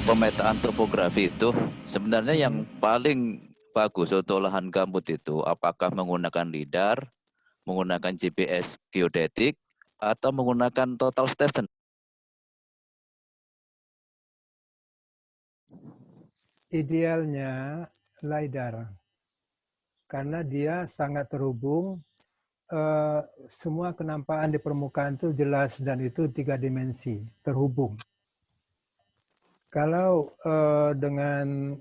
untuk pemetaan topografi itu sebenarnya yang paling bagus untuk lahan gambut itu apakah menggunakan LIDAR, menggunakan GPS geodetik, atau menggunakan total station? Idealnya LiDAR, karena dia sangat terhubung, semua kenampakan di permukaan itu jelas dan itu 3 dimensi, terhubung. Kalau dengan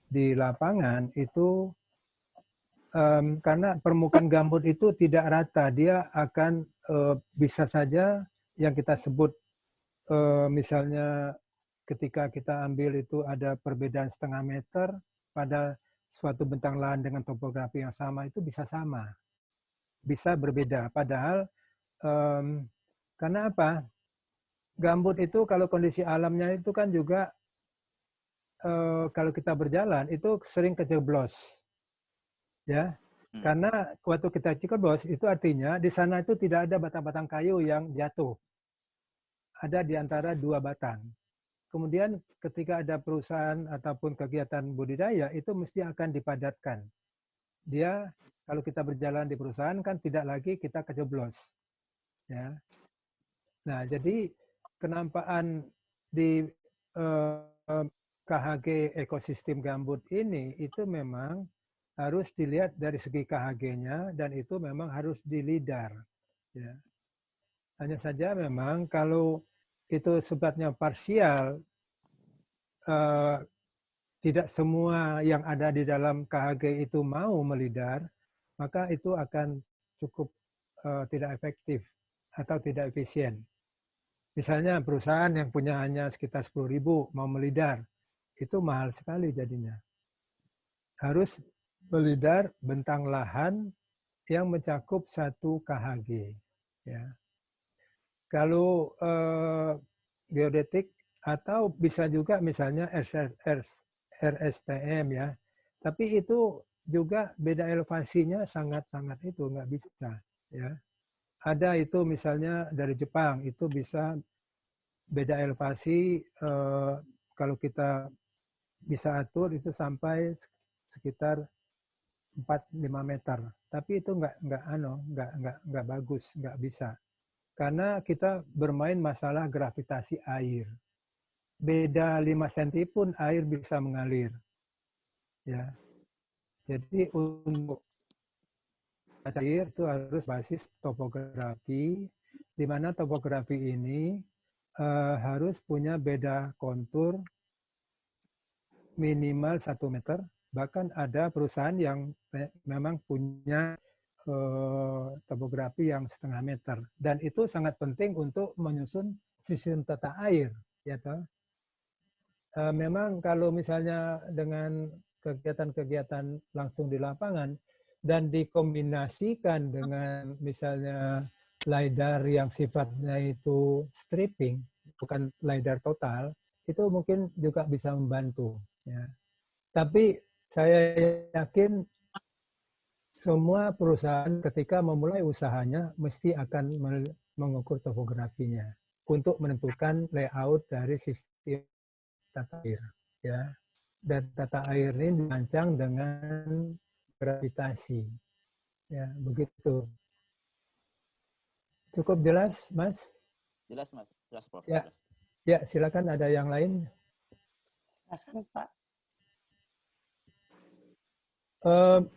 di lapangan itu, karena permukaan gambut itu tidak rata, dia akan bisa saja yang kita sebut misalnya ketika kita ambil itu ada perbedaan setengah meter pada suatu bentang lahan dengan topografi yang sama itu bisa sama, bisa berbeda. Padahal karena apa? Gambut itu kalau kondisi alamnya itu kan juga kalau kita berjalan itu sering kejeblos, ya. Karena waktu kita kejeblos itu artinya di sana itu tidak ada batang-batang kayu yang jatuh, ada di antara 2 batang. Kemudian ketika ada perusahaan ataupun kegiatan budidaya itu mesti akan dipadatkan. Dia kalau kita berjalan di perusahaan kan tidak lagi kita kejeblos, ya. Nah, jadi kenampakan di KHG ekosistem gambut ini itu memang harus dilihat dari segi KHG-nya dan itu memang harus di LIDAR, ya. Hanya saja memang kalau itu sifatnya parsial, tidak semua yang ada di dalam KHG itu mau melidar, maka itu akan cukup tidak efektif atau tidak efisien. Misalnya perusahaan yang punya hanya sekitar 10.000 mau melidar, itu mahal sekali jadinya. Harus melidar bentang lahan yang mencakup 1 KHG. Ya. Kalau geodetik atau bisa juga misalnya RSTM, ya. Tapi itu juga beda elevasinya sangat-sangat itu nggak bisa, ya. Ada itu misalnya dari Jepang itu bisa beda elevasi kalau kita bisa atur itu sampai sekitar 4-5 meter. Tapi itu nggak bagus, nggak bisa. Karena kita bermain masalah gravitasi air. Beda 5 cm pun air bisa mengalir. Ya. Jadi untuk air itu harus basis topografi, di mana topografi ini harus punya beda kontur minimal 1 meter. Bahkan ada perusahaan yang memang punya topografi yang setengah meter. Dan itu sangat penting untuk menyusun sistem tata air. Ya, toh? Memang kalau misalnya dengan kegiatan-kegiatan langsung di lapangan dan dikombinasikan dengan misalnya LiDAR yang sifatnya itu stripping, bukan LiDAR total, itu mungkin juga bisa membantu. Ya. Tapi saya yakin semua perusahaan ketika memulai usahanya mesti akan mengukur topografinya untuk menentukan layout dari sistem tata air, ya. Dan tata air ini dirancang dengan gravitasi, ya, begitu. Cukup jelas, Mas? Jelas, Mas. Jelas, Prof. Ya, ya, silakan ada yang lain. Silakan, Pak.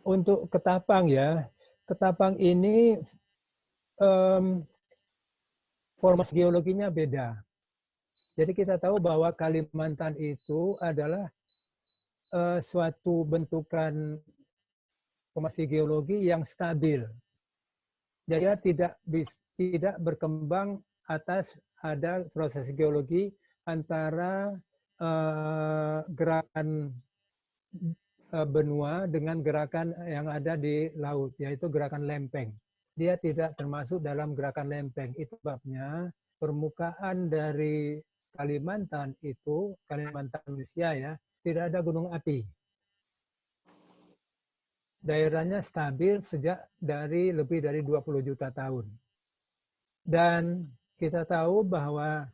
Untuk ketapang, ya, ketapang ini formasi geologinya beda. Jadi kita tahu bahwa Kalimantan itu adalah suatu bentukan formasi geologi yang stabil. Jadi tidak berkembang atas ada proses geologi antara gerakan benua dengan gerakan yang ada di laut, yaitu gerakan lempeng. Dia tidak termasuk dalam gerakan lempeng. Itu sebabnya permukaan dari Kalimantan itu, Kalimantan Malaysia, ya, tidak ada gunung api. Daerahnya stabil sejak dari lebih dari 20 juta tahun. Dan kita tahu bahwa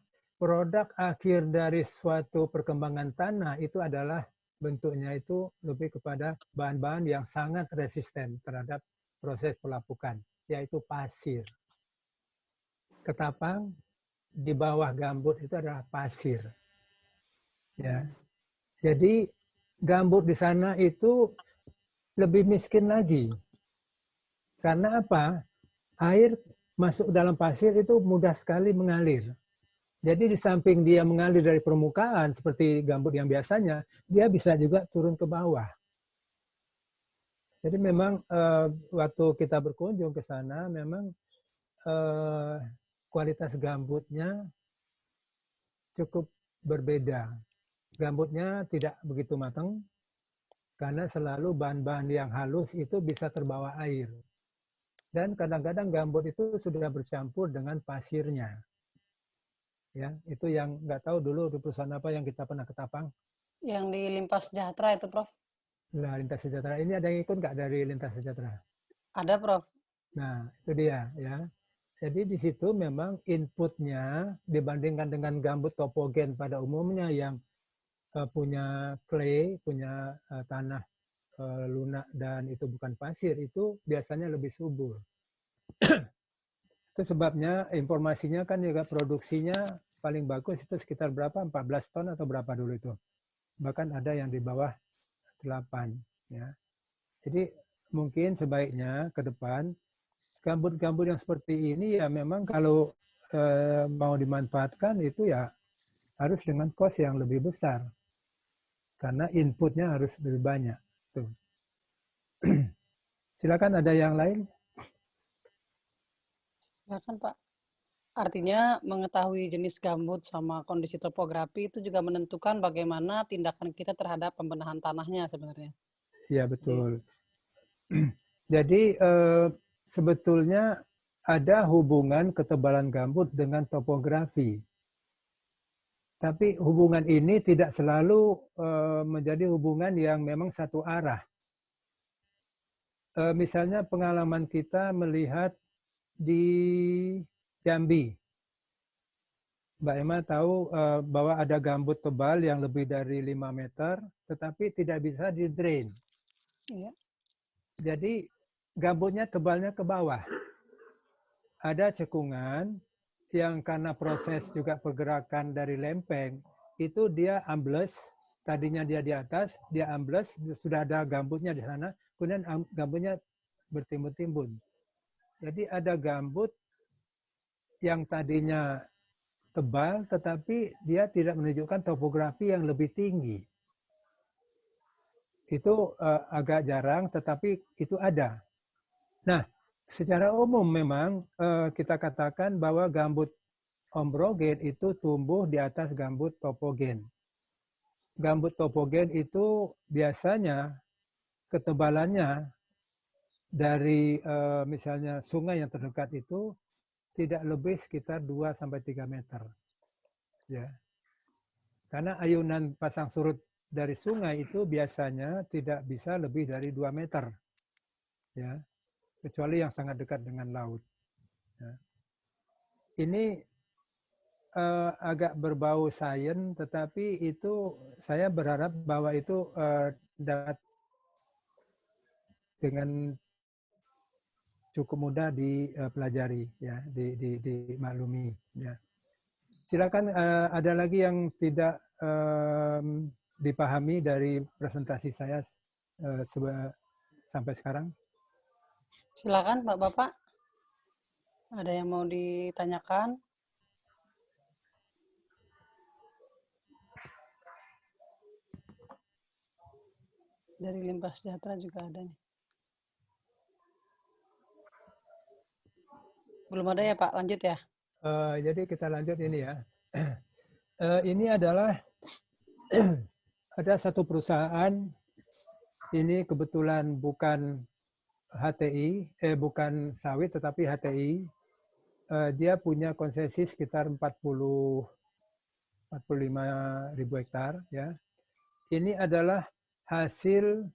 produk akhir dari suatu perkembangan tanah itu adalah bentuknya itu lebih kepada bahan-bahan yang sangat resisten terhadap proses pelapukan, yaitu pasir. Ketapang di bawah gambut itu adalah pasir. Ya. Jadi gambut di sana itu lebih miskin lagi. Karena apa? Air masuk dalam pasir itu mudah sekali mengalir. Jadi di samping dia mengalir dari permukaan seperti gambut yang biasanya, dia bisa juga turun ke bawah. Jadi memang waktu kita berkunjung ke sana, memang kualitas gambutnya cukup berbeda. Gambutnya tidak begitu matang, karena selalu bahan-bahan yang halus itu bisa terbawa air. Dan kadang-kadang gambut itu sudah bercampur dengan pasirnya. Ya, itu yang nggak tahu dulu di perusahaan apa yang kita pernah ketapang. Yang di Limpah Sejahtera itu, Prof. Nah, Lintas Sejahtera ini ada yang ikut nggak dari Lintas Sejahtera? Ada, Prof. Nah, itu dia ya. Jadi di situ memang inputnya dibandingkan dengan gambut topogen pada umumnya yang punya clay, punya tanah lunak dan itu bukan pasir, itu biasanya lebih subur. Itu sebabnya informasinya kan juga produksinya paling bagus itu sekitar berapa? 14 ton atau berapa dulu itu. Bahkan ada yang di bawah 8. Ya. Jadi mungkin sebaiknya ke depan gambut-gambut yang seperti ini ya memang kalau mau dimanfaatkan itu ya harus dengan cost yang lebih besar. Karena inputnya harus lebih banyak. Tuh. Silakan ada yang lain. Silakan, Pak. Artinya mengetahui jenis gambut sama kondisi topografi itu juga menentukan bagaimana tindakan kita terhadap pembenahan tanahnya sebenarnya. Ya betul. Jadi sebetulnya ada hubungan ketebalan gambut dengan topografi. Tapi hubungan ini tidak selalu menjadi hubungan yang memang satu arah. Misalnya pengalaman kita melihat di Jambi. Mbak Emma tahu bahwa ada gambut tebal yang lebih dari 5 meter, tetapi tidak bisa di-drain. Iya. Jadi gambutnya tebalnya ke bawah. Ada cekungan yang karena proses juga pergerakan dari lempeng, itu dia ambles, tadinya dia di atas, dia ambles, sudah ada gambutnya di sana, kemudian gambutnya bertimbun-timbun. Jadi ada gambut yang tadinya tebal, tetapi dia tidak menunjukkan topografi yang lebih tinggi. Itu agak jarang, tetapi itu ada. Nah, secara umum memang kita katakan bahwa gambut ombrogen itu tumbuh di atas gambut topogen. Gambut topogen itu biasanya ketebalannya dari misalnya sungai yang terdekat itu tidak lebih sekitar 2-3 meter. Ya. Karena ayunan pasang surut dari sungai itu biasanya tidak bisa lebih dari 2 meter. Ya. Kecuali yang sangat dekat dengan laut. Ya. Ini agak berbau sains, tetapi itu saya berharap bahwa itu dapat dengan cukup mudah dipelajari, ya, dimaklumi. Ya. Silakan ada lagi yang tidak dipahami dari presentasi saya sampai sekarang. Silakan, Bapak-bapak. Ada yang mau ditanyakan? Dari Limpah Sejahtera juga ada nih. Belum ada ya, Pak? Lanjut ya. Jadi kita lanjut ini ya. Ini adalah ada satu perusahaan, ini kebetulan bukan HTI, bukan sawit tetapi HTI. Dia punya konsesi sekitar 45.000 hektar. Ya. Ini adalah hasil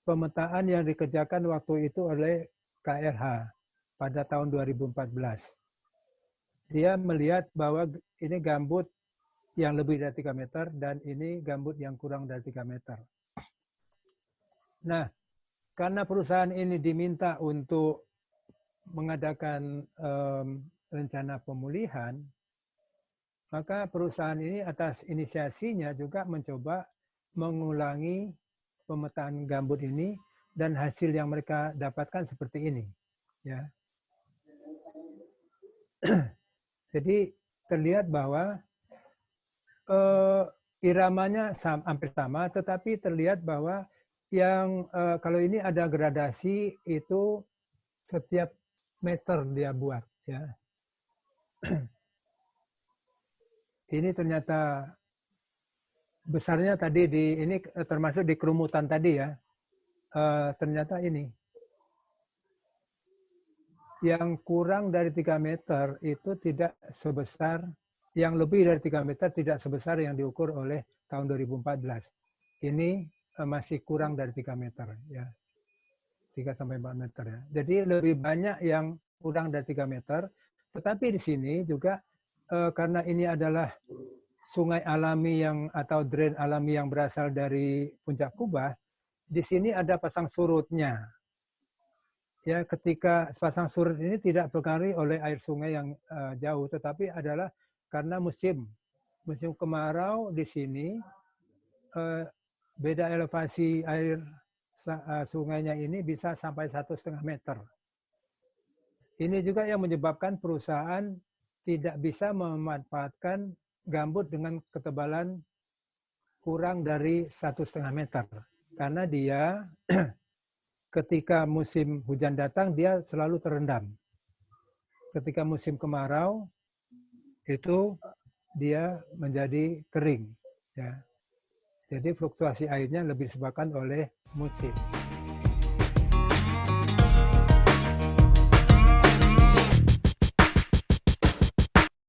pemetaan yang dikerjakan waktu itu oleh KLH pada tahun 2014. dia melihat bahwa ini gambut yang lebih dari 3 meter dan ini gambut yang kurang dari 3 meter. Nah, karena perusahaan ini diminta untuk mengadakan rencana pemulihan, maka perusahaan ini atas inisiasinya juga mencoba mengulangi pemetaan gambut ini dan hasil yang mereka dapatkan seperti ini. Ya. Jadi terlihat bahwa iramanya hampir sama, tetapi terlihat bahwa yang kalau ini ada gradasi itu setiap meter dia buat. Ya. Ini ternyata besarnya tadi ini termasuk di kerumutan tadi ya. Ternyata ini yang kurang dari 3 meter itu tidak sebesar, yang lebih dari 3 meter tidak sebesar yang diukur oleh tahun 2014. Ini masih kurang dari 3 meter ya. 3 sampai 4 meter ya. Jadi lebih banyak yang kurang dari 3 meter, tetapi di sini juga karena ini adalah sungai alami atau drain alami yang berasal dari Puncak Kubah, di sini ada pasang surutnya. Ya, ketika pasang surut ini tidak dipengaruhi oleh air sungai yang jauh, tetapi adalah karena musim kemarau di sini beda elevasi air sungainya ini bisa sampai 1,5 meter. Ini juga yang menyebabkan perusahaan tidak bisa memanfaatkan gambut dengan ketebalan kurang dari 1,5 meter. Karena dia ketika musim hujan datang, dia selalu terendam. Ketika musim kemarau, itu dia menjadi kering. Ya. Jadi fluktuasi airnya lebih disebabkan oleh musim.